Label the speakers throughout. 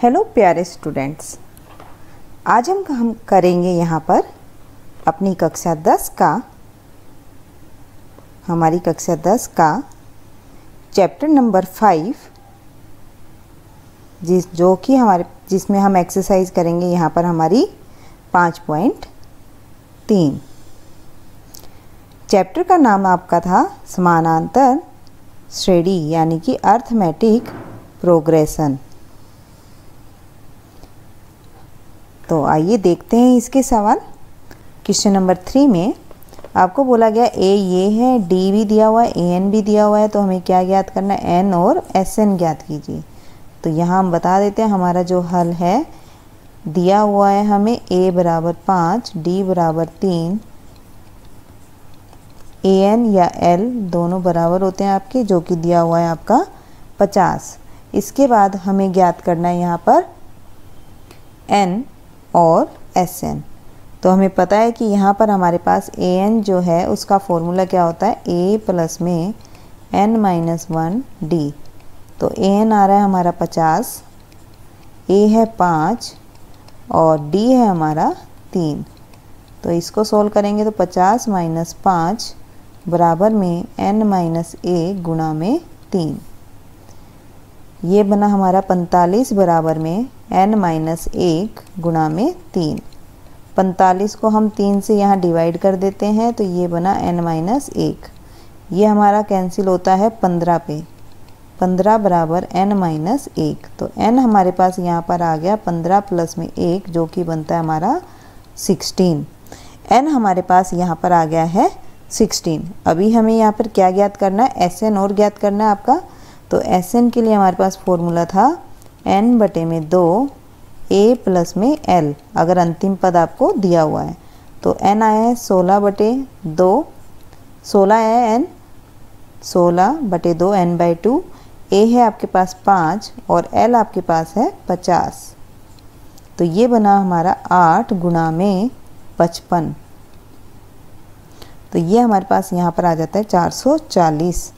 Speaker 1: Hello प्यारे students, आज हम करेंगे यहाँ पर अपनी कक्षा 10 का हमारी कक्षा 10 का चैप्टर नंबर 5 जिसमें हम एक्सरसाइज करेंगे यहाँ पर हमारी 5.3। चैप्टर का नाम आपका था समानांतर श्रेणी यानी कि अर्थमेटिक प्रोग्रेशन। तो आइए देखते हैं इसके सवाल। क्वेश्चन नंबर 3 में आपको बोला गया ए ये है, डी भी दिया हुआ है, ए एन भी दिया हुआ है, तो हमें क्या ज्ञात करना है, एन और एस एन ज्ञात कीजिए। तो यहाँ हम बता देते हैं हमारा जो हल है, दिया हुआ है हमें ए बराबर 5, डी बराबर 3, ए एन या एल दोनों बराबर होते हैं आपके, जो कि दिया हुआ है आपका 50। इसके बाद हमें ज्ञात करना है यहाँ पर एन और एस एन। तो हमें पता है कि यहाँ पर हमारे पास ए एन जो है उसका फॉर्मूला क्या होता है, ए प्लस में एन माइनस 1 डी। तो ए एन आ रहा है हमारा 50, ए है 5 और डी है हमारा 3। तो इसको सोल्व करेंगे तो 50 माइनस 5 बराबर में एन माइनस ए गुणा में 3। ये बना हमारा 45 बराबर में n माइनस 1 गुणा में 3। 45 को हम 3 से यहाँ डिवाइड कर देते हैं तो ये बना n माइनस 1। ये हमारा कैंसिल होता है 15 पे, 15 बराबर n माइनस 1। तो n हमारे पास यहाँ पर आ गया 15 प्लस में 1 जो कि बनता है हमारा 16। n हमारे पास यहाँ पर आ गया है 16। अभी हमें यहाँ पर क्या ज्ञात करना है, एस एन और ज्ञात करना है आपका। तो एस एन के लिए हमारे पास फॉर्मूला था n बटे में 2 a प्लस में l, अगर अंतिम पद आपको दिया हुआ है। तो n आया है 16 बटे 2, 16 है n, 16 बटे 2 n बाई 2। a है आपके पास 5 और l आपके पास है 50। तो ये बना हमारा 8 गुणा में 55। तो ये हमारे पास यहाँ पर आ जाता है 440।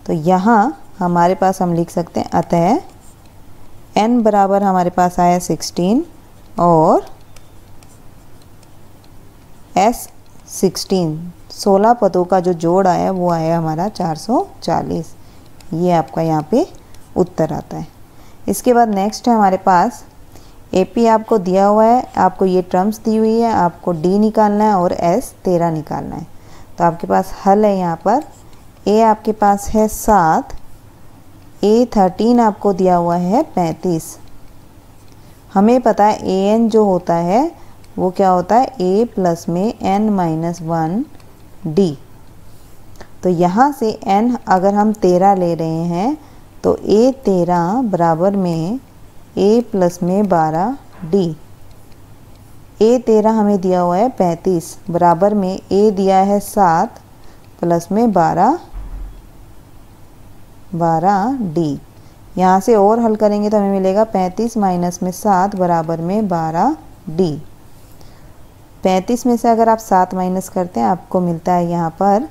Speaker 1: तो यहाँ हमारे पास हम लिख सकते हैं अतः n बराबर हमारे पास आया 16 और s 16 पदों का जो जोड़ आया वो आया हमारा 440। ये आपका यहाँ पे उत्तर आता है। इसके बाद नेक्स्ट है हमारे पास AP आपको दिया हुआ है, आपको ये टर्म्स दी हुई है, आपको D निकालना है और S 13 निकालना है। तो आपके पास हल है यहाँ पर, A आपके पास है 7, ए 13 आपको दिया हुआ है 35। हमें पता है ए एन जो होता है वो क्या होता है, ए प्लस में एन माइनस 1 डी। तो यहाँ से एन अगर हम 13 ले रहे हैं तो ए 13 बराबर में ए प्लस में 12 डी। ए 13 हमें दिया हुआ है 35 बराबर में ए दिया है 7 प्लस में 12 डी। यहाँ से और हल करेंगे तो हमें मिलेगा 35 माइनस में 7 बराबर में 12 डी। 35 में से अगर आप 7 माइनस करते हैं आपको मिलता है यहाँ पर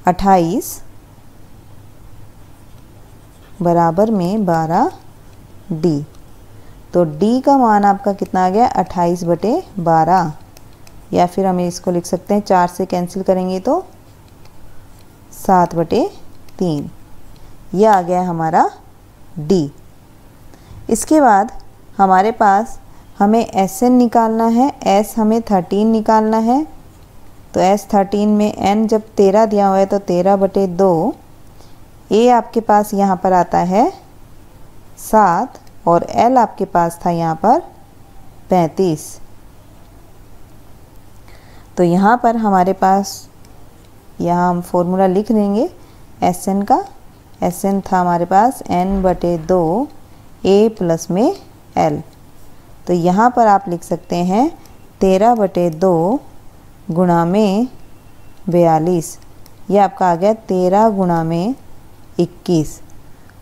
Speaker 1: 28 बराबर में 12 डी। तो डी का मान आपका कितना आ गया, 28 बटे 12, या फिर हम इसको लिख सकते हैं 4 से कैंसिल करेंगे तो 7 बटे 3। यह आ गया हमारा D। इसके बाद हमारे पास हमें SN निकालना है, S हमें 13 निकालना है। तो S 13 में N जब 13 दिया हुआ है तो 13 बटे 2। A आपके पास यहाँ पर आता है 7 और L आपके पास था यहाँ पर 35। तो यहाँ पर हमारे पास यहाँ हम फॉर्मूला लिख देंगे एस एन का। एस एन था हमारे पास n बटे 2 a प्लस में l। तो यहाँ पर आप लिख सकते हैं 13 बटे 2 गुणा में 42। ये आपका आ गया 13 गुणा में 21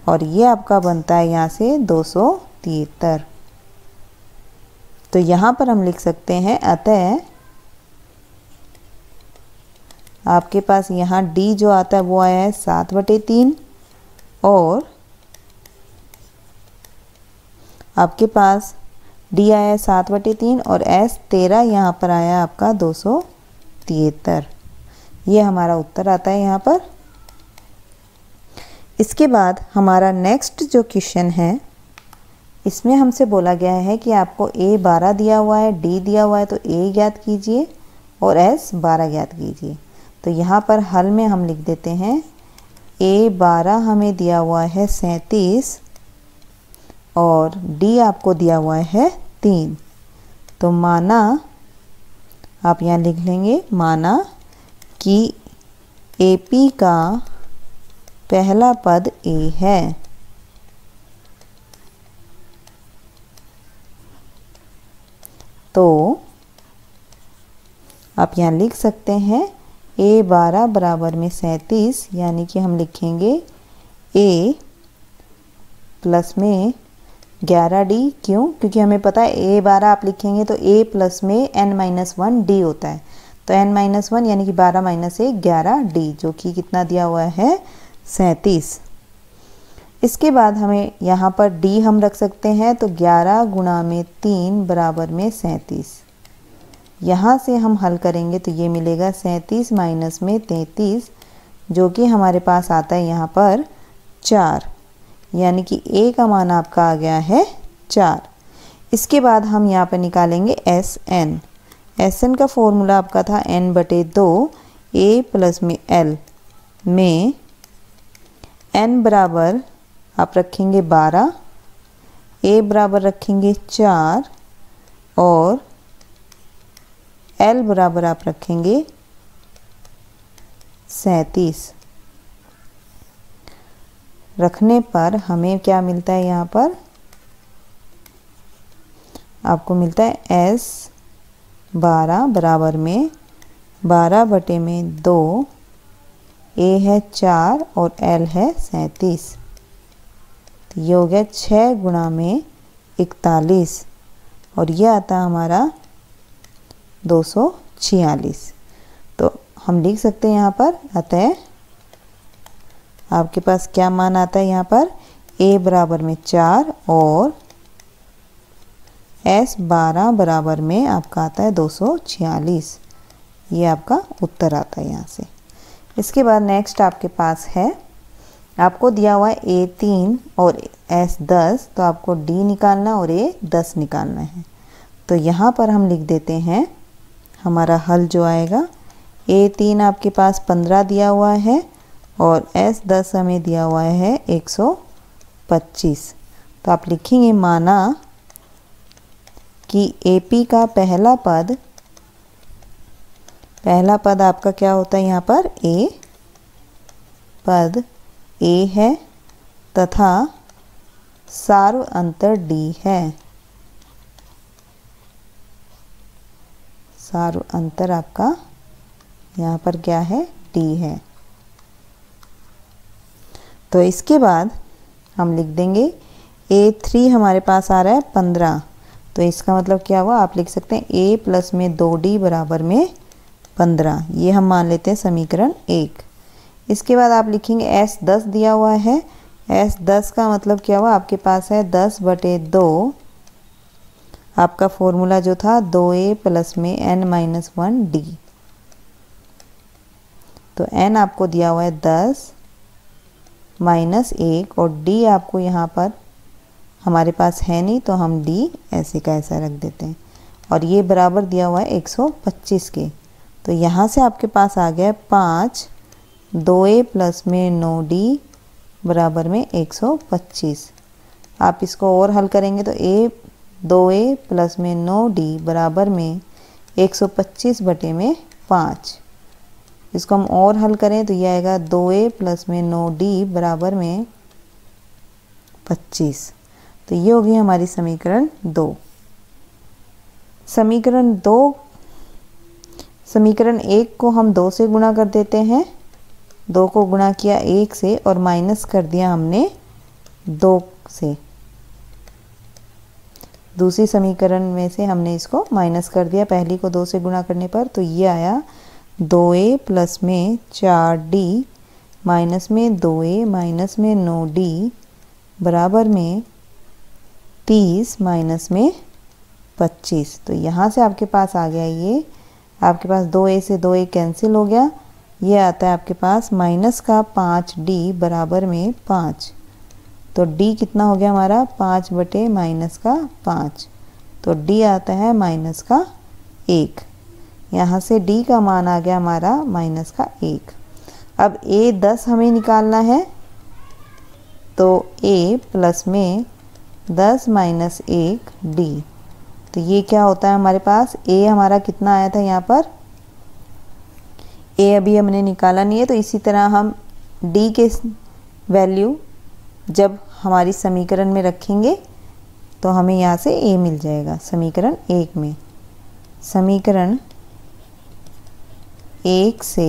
Speaker 1: और ये आपका बनता है यहाँ से 273। तो यहाँ पर हम लिख सकते हैं अतः आपके पास यहाँ D जो आता है वो आया है 7 बटे 3 और आपके पास डी आया 7/3 और एस 13, यहाँ पर आया आपका 273। ये हमारा उत्तर आता है यहाँ पर। इसके बाद हमारा नेक्स्ट जो क्वेश्चन है, इसमें हमसे बोला गया है कि आपको ए 12 दिया हुआ है, डी दिया हुआ है, तो ए ज्ञात कीजिए और एस 12 ज्ञात कीजिए। तो यहाँ पर हल में हम लिख देते हैं ए 12 हमें दिया हुआ है 37 और डी आपको दिया हुआ है 3। तो माना, आप यहाँ लिख लेंगे, माना कि एपी का पहला पद ए है। तो आप यहाँ लिख सकते हैं ए 12 बराबर में 37, यानी कि हम लिखेंगे ए प्लस में 11D। क्यों? क्योंकि हमें पता है ए 12 आप लिखेंगे तो ए प्लस में n-1 डी होता है। तो n-1 यानी कि 12 माइनस 1 11D, जो कि कितना दिया हुआ है 37। इसके बाद हमें यहाँ पर डी हम रख सकते हैं, तो 11 गुणा में 3 बराबर में 37। यहाँ से हम हल करेंगे तो ये मिलेगा 37 माइनस में 33, जो कि हमारे पास आता है यहाँ पर 4, यानी कि ए का मान आपका आ गया है 4। इसके बाद हम यहाँ पर निकालेंगे एस एन। एस एन का फॉर्मूला आपका था n/2 ए प्लस में एल में n बराबर आप रखेंगे 12, ए बराबर रखेंगे 4 और एल बराबर आप रखेंगे 37। रखने पर हमें क्या मिलता है, यहाँ पर आपको मिलता है एस 12 बराबर में 12/2, ए है 4 और एल है 37। तो ये हो गया 6 गुणा में 41 और ये आता हमारा 246। तो हम लिख सकते हैं यहाँ पर, अतः आपके पास क्या मान आता है यहाँ पर, ए बराबर में 4 और एस 12 बराबर में आपका आता है 246। ये आपका उत्तर आता है यहाँ से। इसके बाद नेक्स्ट आपके पास है, आपको दिया हुआ है ए 3 और एस 10, तो आपको डी निकालना और ए 10 निकालना है। तो यहाँ पर हम लिख देते हैं हमारा हल जो आएगा, ए 3 आपके पास 15 दिया हुआ है और एस 10 हमें दिया हुआ है 125। तो आप लिखेंगे माना कि एपी का पहला पद आपका क्या होता है, यहाँ पर ए पद ए है तथा सार्व अंतर डी है। सार्व अंतर आपका यहाँ पर क्या है, डी है। तो इसके बाद हम लिख देंगे A3 हमारे पास आ रहा है 15। तो इसका मतलब क्या हुआ, आप लिख सकते हैं A प्लस में 2D बराबर में 15। ये हम मान लेते हैं समीकरण 1। इसके बाद आप लिखेंगे S 10 दिया हुआ है। S 10 का मतलब क्या हुआ, आपके पास है 10/2। आपका फॉर्मूला जो था 2A प्लस में n-1D। तो n आपको दिया हुआ है 10 माइनस 1 और d आपको यहाँ पर हमारे पास है नहीं, तो हम d ऐसे का ऐसा रख देते हैं और ये बराबर दिया हुआ है 125 के। तो यहाँ से आपके पास आ गया 5, 2a प्लस में 9d बराबर में 125। आप इसको और हल करेंगे तो 2a प्लस में 9d बराबर में 125/5। इसको हम और हल करें तो यह आएगा 2a प्लस में 9d बराबर में 25। तो ये होगी हमारी समीकरण 2। समीकरण 1 को हम 2 से गुणा कर देते हैं। 2 को गुणा किया 1 से और माइनस कर दिया हमने 2 से। दूसरी समीकरण में से हमने इसको माइनस कर दिया पहली को 2 से गुणा करने पर। तो ये आया 2a प्लस में 4d माइनस में 2a माइनस में 9d बराबर में 30 माइनस में 25। तो यहाँ से आपके पास आ गया ये, आपके पास 2a से 2a कैंसिल हो गया, ये आता है आपके पास माइनस का 5d बराबर में 5। तो d कितना हो गया हमारा 5 बटे माइनस का 5, तो d आता है माइनस का 1। यहाँ से d का मान आ गया हमारा माइनस का 1। अब a 10 हमें निकालना है, तो a प्लस में 10 माइनस 1 d। तो ये क्या होता है हमारे पास, a हमारा कितना आया था यहाँ पर, a अभी हमने निकाला नहीं है, तो इसी तरह हम d के वैल्यू जब हमारी समीकरण में रखेंगे तो हमें यहाँ से a मिल जाएगा। समीकरण 1 में, समीकरण 1 से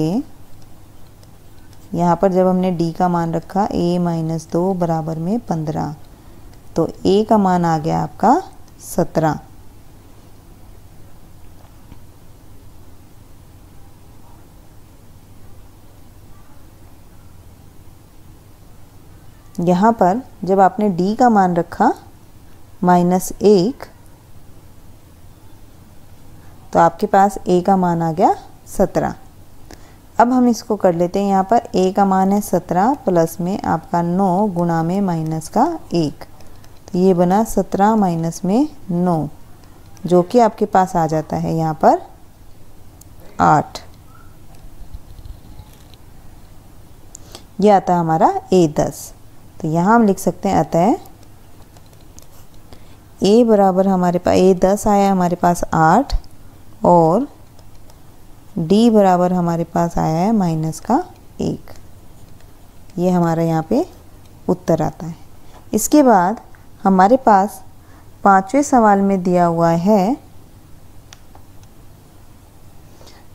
Speaker 1: यहाँ पर जब हमने d का मान रखा a माइनस 2 बराबर में 15, तो a का मान आ गया आपका 17। यहाँ पर जब आपने d का मान रखा -1, तो आपके पास a का मान आ गया 17। अब हम इसको कर लेते हैं, यहाँ पर a का मान है 17 प्लस में आपका 9 गुणा में माइनस का 1, तो ये बना 17 माइनस में 9, जो कि आपके पास आ जाता है यहाँ पर 8। यह आता है हमारा a 10। तो यहाँ हम लिख सकते हैं अतः a बराबर हमारे पास a 10 आया हमारे पास 8 और d बराबर हमारे पास आया है माइनस का 1। ये हमारा यहाँ पे उत्तर आता है। इसके बाद हमारे पास 5वें सवाल में दिया हुआ है,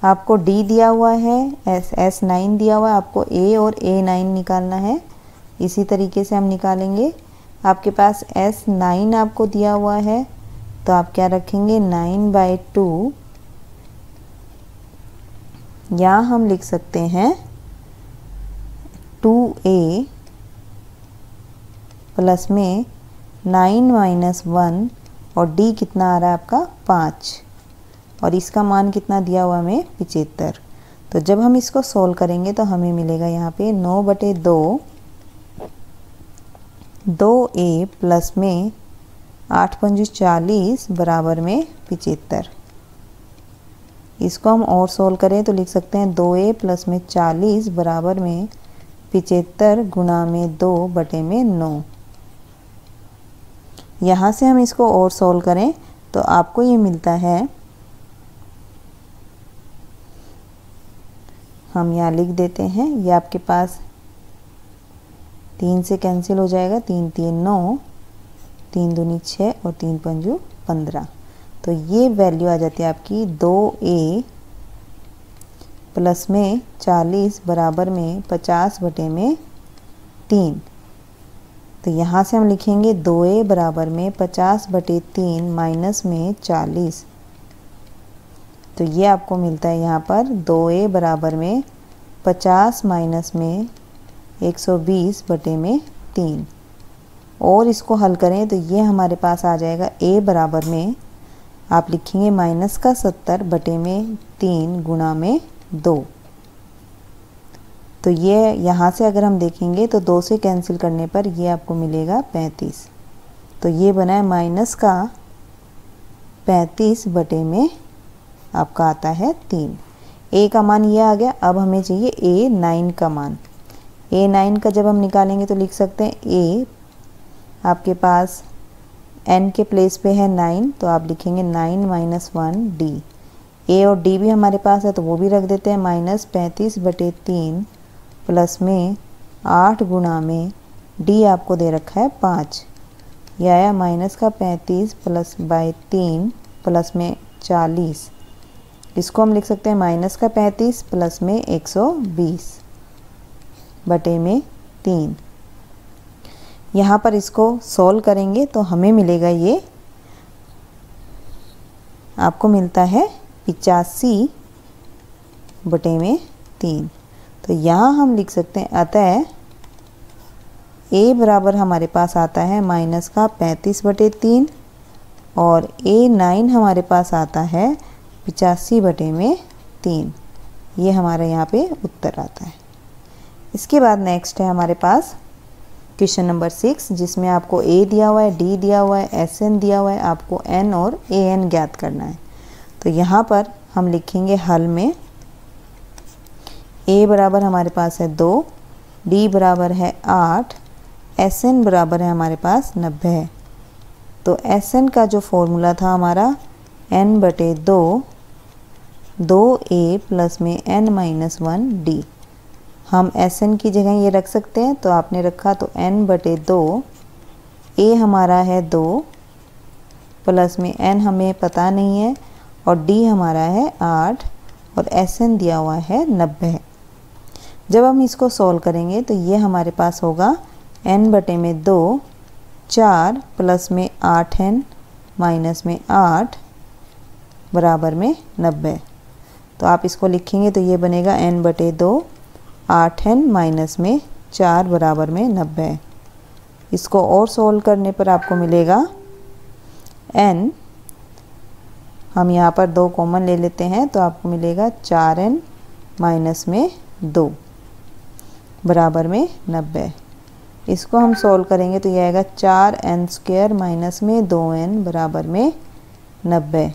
Speaker 1: आपको d दिया हुआ है, S9 दिया हुआ है, आपको a और a9 निकालना है। इसी तरीके से हम निकालेंगे। आपके पास S9 आपको दिया हुआ है, तो आप क्या रखेंगे 9/2, या हम लिख सकते हैं 2a प्लस में 9 माइनस 1, और d कितना आ रहा है आपका 5, और इसका मान कितना दिया हुआ हमें 75। तो जब हम इसको सोल्व करेंगे तो हमें मिलेगा यहाँ पे 9/2, 2a प्लस में 8 पंजे 40 बराबर में 75। इसको हम और सोल्व करें तो लिख सकते हैं 2a प्लस में 40 बराबर में 75 गुणा में 2 बटे में 9। यहाँ से हम इसको और सोल्व करें तो आपको ये मिलता है, हम यहाँ लिख देते हैं, ये आपके पास 3 से कैंसिल हो जाएगा, 3 3 9, 3 दूनी 6 और 3 पंजू 15। तो ये वैल्यू आ जाती है आपकी 2a प्लस में 40 बराबर में 50 बटे में 3। तो यहाँ से हम लिखेंगे 2a बराबर में 50 बटे 3 माइनस में 40। तो ये आपको मिलता है यहाँ पर 2a बराबर में 50 माइनस में 120 बटे में 3। और इसको हल करें तो ये हमारे पास आ जाएगा a बराबर में, आप लिखेंगे माइनस का 70 बटे में 3 गुणा में 2। तो ये यहाँ से अगर हम देखेंगे तो 2 से कैंसिल करने पर ये आपको मिलेगा 35। तो ये बना है माइनस का 35 बटे में आपका आता है 3। a का मान ये आ गया। अब हमें चाहिए a9 का मान। a9 का जब हम निकालेंगे तो लिख सकते हैं a आपके पास n के प्लेस पे है 9, तो आप लिखेंगे 9 माइनस 1 d। a और d भी हमारे पास है तो वो भी रख देते हैं, माइनस 35 बटे 3 प्लस में 8 गुणा में d आपको दे रखा है 5। यह आया माइनस का 35 प्लस बाय 3 प्लस में 40। इसको हम लिख सकते हैं माइनस का 35 प्लस में 120 बटे में 3। यहाँ पर इसको सॉल्व करेंगे तो हमें मिलेगा, ये आपको मिलता है 85 बटे में 3। तो यहाँ हम लिख सकते हैं अतः ए बराबर हमारे पास आता है माइनस का 35/3 और A9 हमारे पास आता है 85/3। ये हमारा यहाँ पे उत्तर आता है। इसके बाद नेक्स्ट है हमारे पास क्वेश्चन नंबर 6, जिसमें आपको A दिया हुआ है, D दिया हुआ है, SN दिया हुआ है, आपको N और AN ज्ञात करना है। तो यहाँ पर हम लिखेंगे हल में A बराबर हमारे पास है 2, D बराबर है 8, SN बराबर है हमारे पास 90 है। तो SN का जो फॉर्मूला था हमारा n/2, 2A प्लस में n-1D। हम SN की जगह ये रख सकते हैं, तो आपने रखा तो n/2, A हमारा है 2 प्लस में n हमें पता नहीं है और D हमारा है 8 और SN दिया हुआ है 90 है। जब हम इसको सॉल्व करेंगे तो ये हमारे पास होगा n/2 4 प्लस में 8n माइनस में 8 बराबर में 90। तो आप इसको लिखेंगे तो ये बनेगा n/2 8n माइनस में 4 बराबर में 90। इसको और सोल्व करने पर आपको मिलेगा n, हम यहाँ पर 2 कॉमन ले लेते हैं तो आपको मिलेगा 4n माइनस में 2 बराबर में 90। इसको हम सोल्व करेंगे तो यह आएगा 4n² माइनस में 2n बराबर में 90।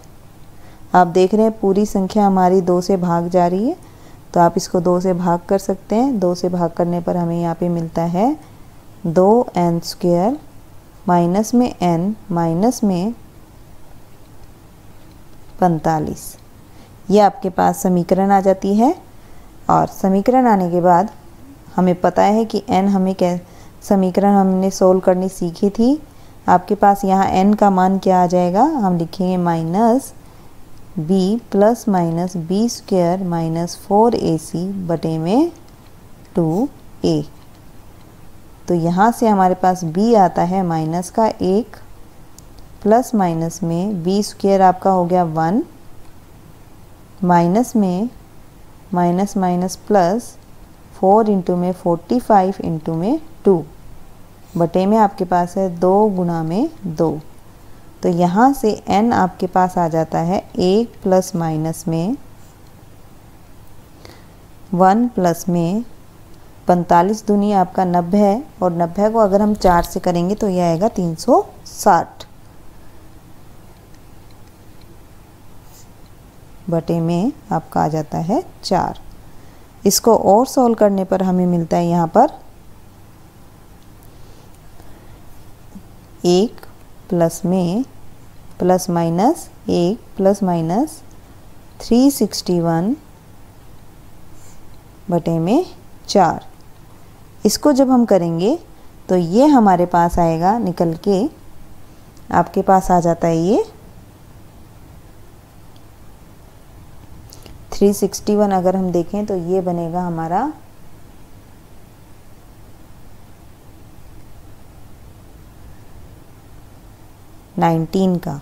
Speaker 1: आप देख रहे हैं पूरी संख्या हमारी 2 से भाग जा रही है, तो आप इसको 2 से भाग कर सकते हैं। 2 से भाग करने पर हमें यहाँ पे मिलता है 2n² माइनस में n माइनस में 45। ये आपके पास समीकरण आ जाती है। और समीकरण आने के बाद हमें पता है कि n हमें समीकरण हमने सोल्व करनी सीखी थी। आपके पास यहाँ n का मान क्या आ जाएगा, हम लिखेंगे minus b plus minus b² minus 4ac बटे में 2a। तो यहाँ से हमारे पास b आता है माइनस का 1 प्लस माइनस में b² आपका हो गया 1 माइनस में माइनस माइनस प्लस 4 इंटू में 45 इंटू में 2 बटे में आपके पास है 2 गुणा में 2। तो यहाँ से n आपके पास आ जाता है 1 प्लस माइनस में 1 प्लस में 45 दूनी आपका 90 है और 90 को अगर हम 4 से करेंगे तो यह आएगा 360 बटे में आपका आ जाता है 4। इसको और सॉल्व करने पर हमें मिलता है यहाँ पर 1 प्लस में प्लस माइनस 1 प्लस माइनस 361 बटे में 4। इसको जब हम करेंगे तो ये हमारे पास आएगा निकल के, आपके पास आ जाता है ये 361। अगर हम देखें तो ये बनेगा हमारा 19 का।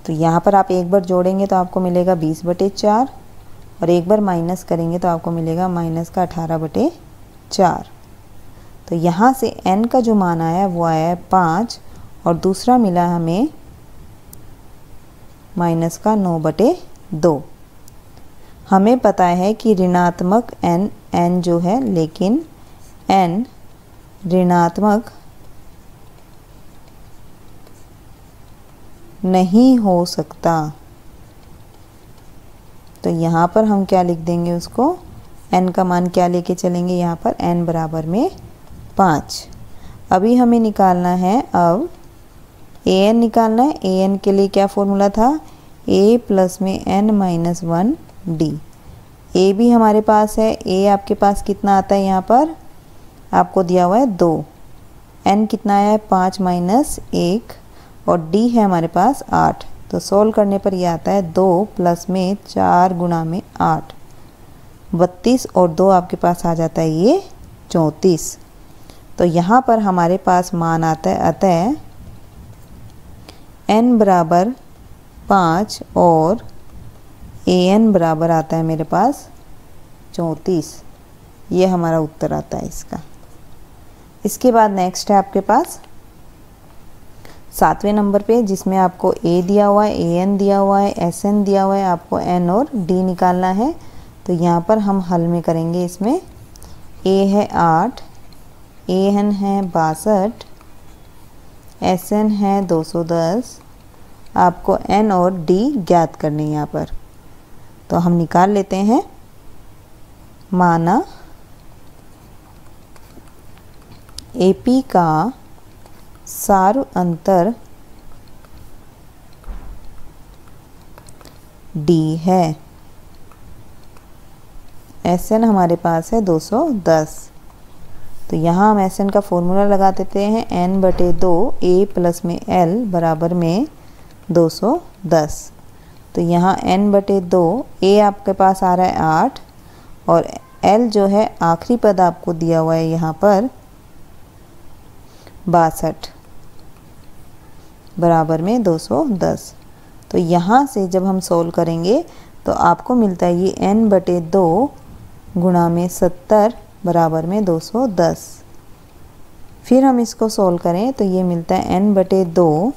Speaker 1: तो यहाँ पर आप एक बार जोड़ेंगे तो आपको मिलेगा 20/4 और एक बार माइनस करेंगे तो आपको मिलेगा माइनस का 18/4। तो यहाँ से n का जो मान आया वो आया है 5 और दूसरा मिला हमें माइनस का 9/2। हमें पता है कि ऋणात्मक n जो है, लेकिन n ऋणात्मक नहीं हो सकता। तो यहाँ पर हम क्या लिख देंगे उसको, n का मान क्या लेके चलेंगे, यहाँ पर n बराबर में 5। अभी हमें निकालना है, अब an निकालना है। an के लिए क्या फॉर्मूला था, a प्लस में n-1d। a भी हमारे पास है, a आपके पास कितना आता है, यहाँ पर आपको दिया हुआ है 2, n कितना आया है 5 माइनस 1 और d है हमारे पास 8। तो सोल्व करने पर यह आता है 2 प्लस में 4 गुणा में 8 32 और 2 आपके पास आ जाता है ये 34। तो यहाँ पर हमारे पास मान आता है, अतः n बराबर 5 और an बराबर आता है मेरे पास 34, ये हमारा उत्तर आता है इसका। इसके बाद नेक्स्ट है आपके पास 7वें नंबर पे, जिसमें आपको ए दिया हुआ है, AN दिया हुआ है, SN दिया हुआ है, आपको N और D निकालना है। तो यहाँ पर हम हल में करेंगे। इसमें A है 8, AN है 62, SN है 210, आपको N और D ज्ञात करनी है यहाँ पर। तो हम निकाल लेते हैं। माना AP का सार अंतर D है, SN हमारे पास है 210। तो यहाँ हम SN का फॉर्मूला लगा देते हैं, n/2 A प्लस में L बराबर में 210। तो यहाँ n/2 A आपके पास आ रहा है 8 और L जो है आखिरी पद आपको दिया हुआ है यहाँ पर 62 बराबर में 210। तो यहाँ से जब हम सोल्व करेंगे तो आपको मिलता है ये n/2 गुणा में 70 बराबर में 210। फिर हम इसको सोल्व करें तो ये मिलता है n/2,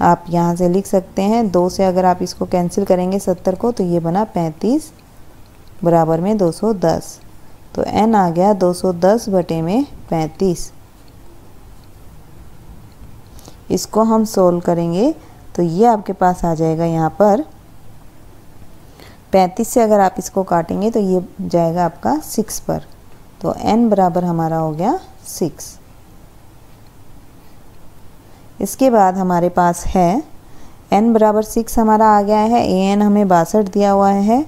Speaker 1: आप यहाँ से लिख सकते हैं 2 से अगर आप इसको कैंसिल करेंगे 70 को, तो ये बना 35 बराबर में 210। तो n आ गया 210 बटे में 35। इसको हम सोल्व करेंगे तो ये आपके पास आ जाएगा यहाँ पर 35 से अगर आप इसको काटेंगे तो ये जाएगा आपका 6 पर। तो n बराबर हमारा हो गया 6। इसके बाद हमारे पास है n बराबर 6 हमारा आ गया है। AN हमें 62 दिया हुआ है।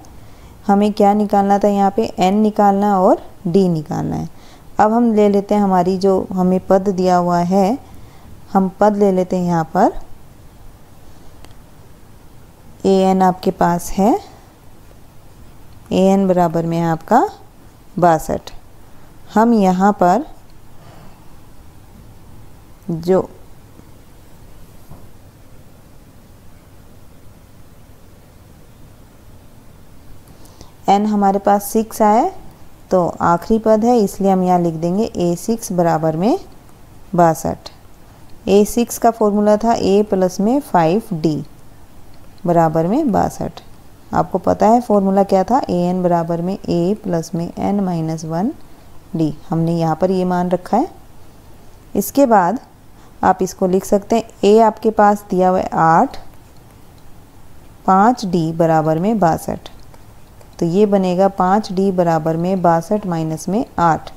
Speaker 1: हमें क्या निकालना था यहाँ पे, n निकालना और D निकालना है। अब हम ले लेते हैं हमारी जो हमें पद दिया हुआ है, हम पद ले लेते हैं यहाँ पर। AN आपके पास है, AN बराबर में है आपका 62। हम यहाँ पर जो n हमारे पास 6 आए तो आखिरी पद है, इसलिए हम यहाँ लिख देंगे A6 बराबर में 62। A6 का फॉर्मूला था A प्लस में 5D बराबर में 62। आपको पता है फॉर्मूला क्या था, AN बराबर में A प्लस में n-1D। हमने यहाँ पर ये मान रखा है। इसके बाद आप इसको लिख सकते हैं, A आपके पास दिया हुआ है 8, 5D बराबर में 62। तो ये बनेगा 5D बराबर में 62 माइनस में 8,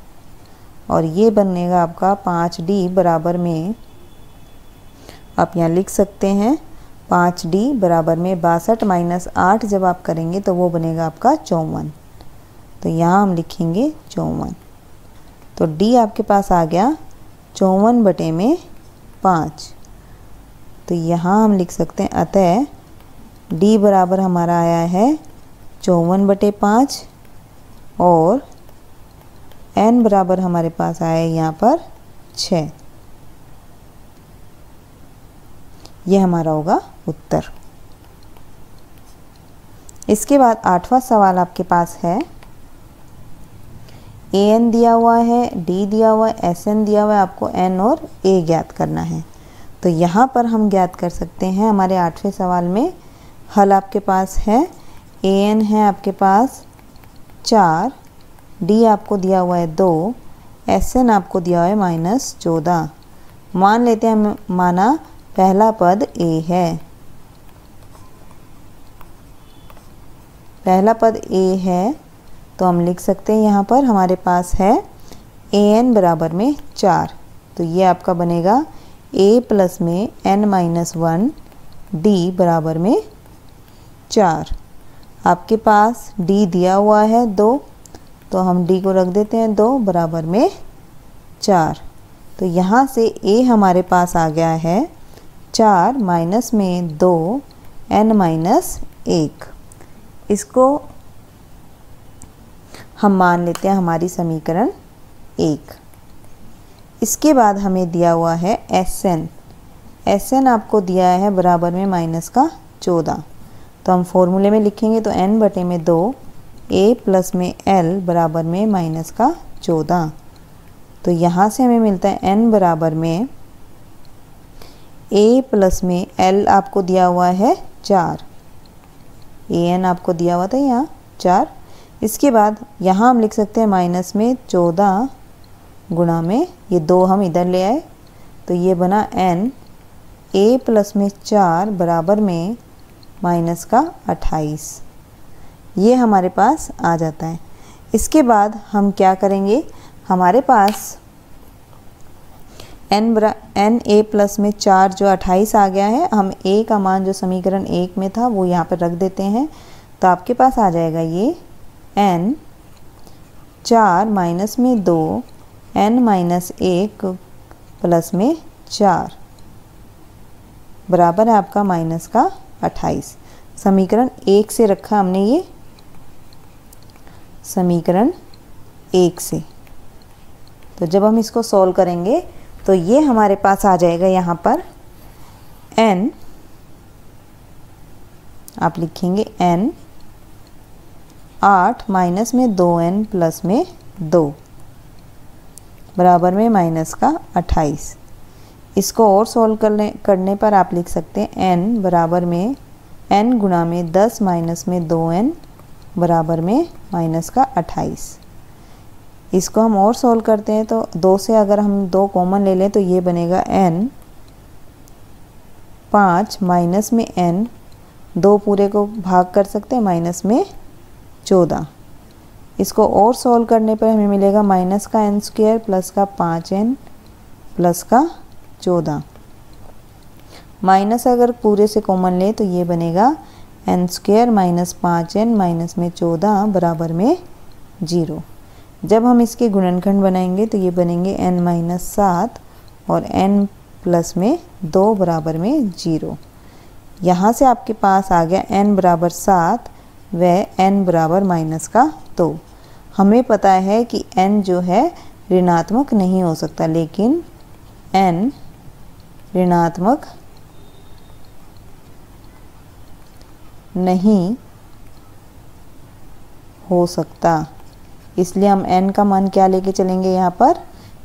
Speaker 1: और ये बनेगा आपका 5D बराबर में, आप यहाँ लिख सकते हैं 5D बराबर में 62 माइनस 8 जब आप करेंगे तो वो बनेगा आपका 54। तो यहाँ हम लिखेंगे 54। तो D आपके पास आ गया 54 बटे में 5। तो यहाँ हम लिख सकते हैं, अतः D बराबर हमारा आया है 54 बटे 5 और n बराबर हमारे पास आया है यहाँ पर 6। यह हमारा होगा उत्तर। इसके बाद 8वां सवाल आपके पास है, AN दिया हुआ है, D दिया हुआ है, SN दिया हुआ है, आपको N और A ज्ञात करना है। तो यहाँ पर हम ज्ञात कर सकते हैं हमारे 8वें सवाल में। हल आपके पास है, AN है आपके पास 4, D आपको दिया हुआ है 2, SN आपको दिया हुआ है -14। मान लेते हैं, माना पहला पद A है, पहला पद A है, तो हम लिख सकते हैं यहाँ पर हमारे पास है AN बराबर में 4। तो ये आपका बनेगा A प्लस में n-1 D बराबर में 4। आपके पास D दिया हुआ है 2, तो हम D को रख देते हैं 2 बराबर में 4। तो यहाँ से A हमारे पास आ गया है 4 माइनस में 2 n-1। इसको हम मान लेते हैं हमारी समीकरण 1। इसके बाद हमें दिया हुआ है SN। SN आपको दिया है बराबर में -14। तो हम फॉर्मूले में लिखेंगे तो n बटे में 2 a प्लस में l बराबर में माइनस का 14। तो यहाँ से हमें मिलता है n बराबर में a प्लस में l आपको दिया हुआ है 4, an आपको दिया हुआ था यहाँ 4। इसके बाद यहाँ हम लिख सकते हैं माइनस में 14 गुणा में ये 2 हम इधर ले आए, तो ये बना n a प्लस में 4 बराबर में माइनस का 28। ये हमारे पास आ जाता है। इसके बाद हम क्या करेंगे, हमारे पास n a प्लस में 4 जो 28 आ गया है, हम a का मान जो समीकरण 1 में था वो यहाँ पर रख देते हैं। तो आपके पास आ जाएगा ये n 4 माइनस में 2 n माइनस 1 प्लस में 4 बराबर है आपका माइनस का 28। समीकरण 1 से रखा हमने ये, समीकरण 1 से। तो जब हम इसको सॉल्व करेंगे तो ये हमारे पास आ जाएगा यहाँ पर n, आप लिखेंगे n 8 माइनस में 2n प्लस में 2 बराबर में माइनस का 28। इसको और सॉल्व करने पर आप लिख सकते हैं n बराबर में n गुणा में 10 माइनस में 2n बराबर में माइनस का 28। इसको हम और सॉल्व करते हैं तो 2 से अगर हम 2 कॉमन ले लें तो ये बनेगा n 5 माइनस में n, 2 पूरे को भाग कर सकते हैं माइनस में 14। इसको और सॉल्व करने पर हमें मिलेगा माइनस का n स्क्वायर प्लस का 5n प्लस का 14। माइनस अगर पूरे से कॉमन ले तो ये बनेगा n square minus 5n minus में 14 बराबर में 0। जब हम इसके गुणनखंड बनाएंगे तो ये बनेंगे n माइनस 7 और n प्लस में 2 बराबर में 0। यहाँ से आपके पास आ गया n बराबर 7 व n बराबर माइनस का 2। हमें पता है कि n जो है ऋणात्मक नहीं हो सकता, लेकिन n ऋणात्मक नहीं हो सकता, इसलिए हम n का मान क्या लेके चलेंगे यहाँ पर,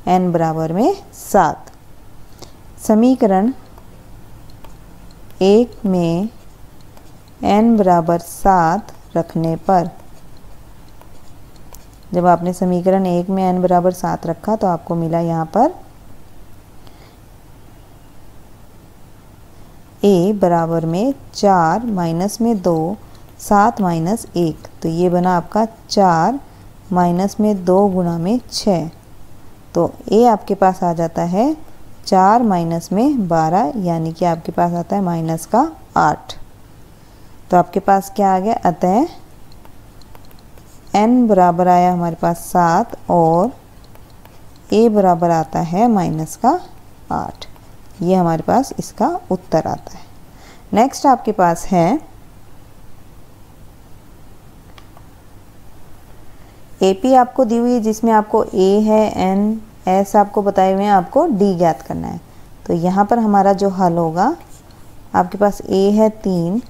Speaker 1: n बराबर में 7। समीकरण 1 में n बराबर 7 रखने पर, जब आपने समीकरण 1 में n बराबर 7 रखा तो आपको मिला यहाँ पर a बराबर में 4 माइनस में 2 7 माइनस 1, तो ये बना आपका 4 माइनस में 2 गुणा में 6। तो a आपके पास आ जाता है 4 माइनस में 12, यानी कि आपके पास आता है माइनस का 8। तो आपके पास क्या आ गया, अतः n बराबर आया हमारे पास 7 और a बराबर आता है माइनस का 8। ये हमारे पास इसका उत्तर आता है। नेक्स्ट आपके पास है AP आपको दी हुई है, जिसमें आपको A है, N S आपको बताए हुए हैं, आपको D ज्ञात करना है। तो यहाँ पर हमारा जो हल होगा, आपके पास A है 3,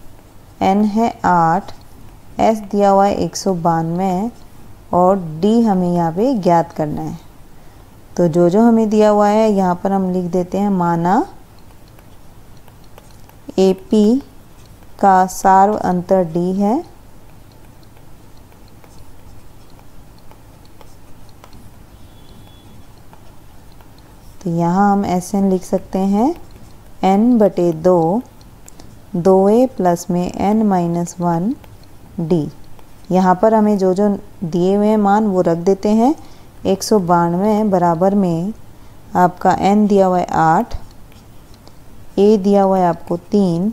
Speaker 1: N है 8, S दिया हुआ है 192 और D हमें यहाँ पे ज्ञात करना है। तो जो जो हमें दिया हुआ है यहाँ पर हम लिख देते हैं, माना AP का सार्व अंतर D है, तो यहाँ हम SN लिख सकते हैं n बटे 2 2a प्लस में n माइनस 1 D। यहाँ पर हमें जो जो दिए हुए मान वो रख देते हैं। 192 बराबर में आपका n दिया हुआ है 8, a दिया हुआ है आपको 3,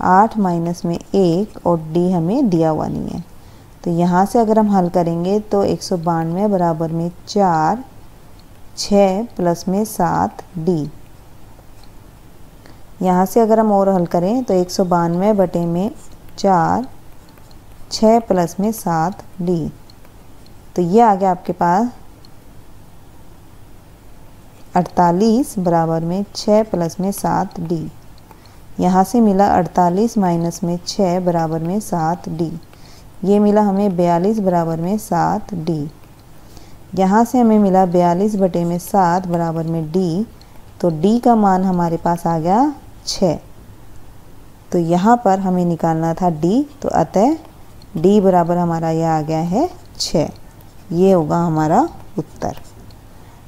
Speaker 1: 8 माइनस में 1 और d हमें दिया हुआ नहीं है। तो यहाँ से अगर हम हल करेंगे तो 192 बराबर में 4, 6 प्लस में 7 d। यहाँ से अगर हम और हल करें तो 192 बटे में 4, 6 प्लस में 7 d। तो ये आ गया आपके पास 48 बराबर में 6 प्लस में 7 d। यहाँ से मिला 48 माइनस में 6 बराबर में 7 d। ये मिला हमें 42 बराबर में 7 डी। यहाँ से हमें मिला 42 बटे में 7 बराबर में डी, तो डी का मान हमारे पास आ गया 6। तो यहाँ पर हमें निकालना था डी, तो अतः डी बराबर हमारा यह आ गया है 6। ये होगा हमारा उत्तर।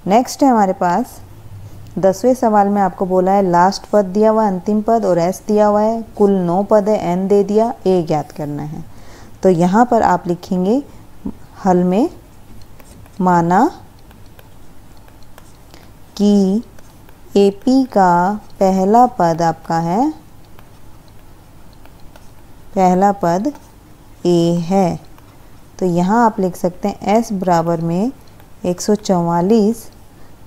Speaker 1: नेक्स्ट है हमारे पास 10वें सवाल में आपको बोला है लास्ट पद दिया हुआ है, अंतिम पद और एस दिया हुआ है, कुल 9 पद है, एन दे दिया, ए ज्ञात करना है। तो यहाँ पर आप लिखेंगे हल में माना कि एपी का पहला पद आपका है, पहला पद ए है। तो यहाँ आप लिख सकते हैं s बराबर में 144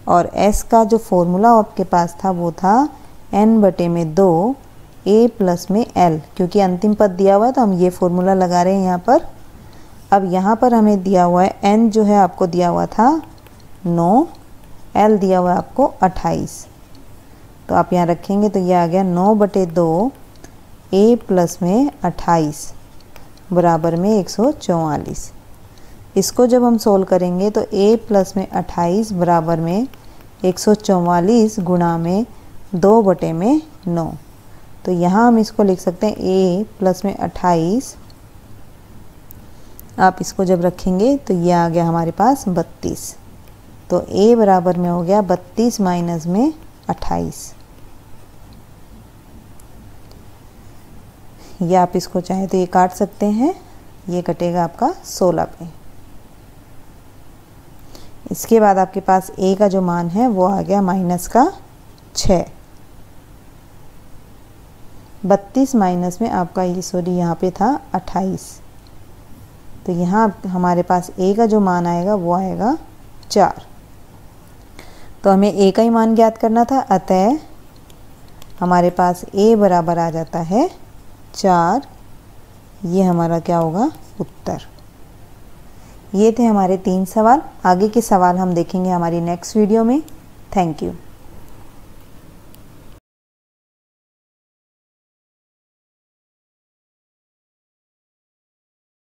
Speaker 1: और s का जो फॉर्मूला आपके पास था वो था n बटे में 2 a प्लस में l, क्योंकि अंतिम पद दिया हुआ है तो हम ये फॉर्मूला लगा रहे हैं यहाँ पर। अब यहाँ पर हमें दिया हुआ है n जो है आपको दिया हुआ था 9, l दिया हुआ है आपको 28। तो आप यहाँ रखेंगे तो ये आ गया 9 बटे 2 a प्लस में 28 बराबर में 144। इसको जब हम सोल्व करेंगे तो a प्लस में 28 बराबर में 144 गुणा में 2 बटे में 9। तो यहाँ हम इसको लिख सकते हैं a प्लस में 28, आप इसको जब रखेंगे तो ये आ गया हमारे पास 32। तो a बराबर में हो गया 32 माइनस में 28। ये आप इसको चाहे तो ये काट सकते हैं, ये कटेगा आपका 16 पे। इसके बाद आपके पास a का जो मान है वो आ गया माइनस का 6। 32 माइनस में आपका ये सॉरी यहाँ पे था 28। तो यहाँ हमारे पास a का जो मान आएगा वो आएगा 4। तो हमें a का ही मान ज्ञात करना था, अतः हमारे पास a बराबर आ जाता है 4। ये हमारा क्या होगा उत्तर। ये थे हमारे 3 सवाल। आगे के सवाल हम देखेंगे हमारी नेक्स्ट वीडियो में। Thank you.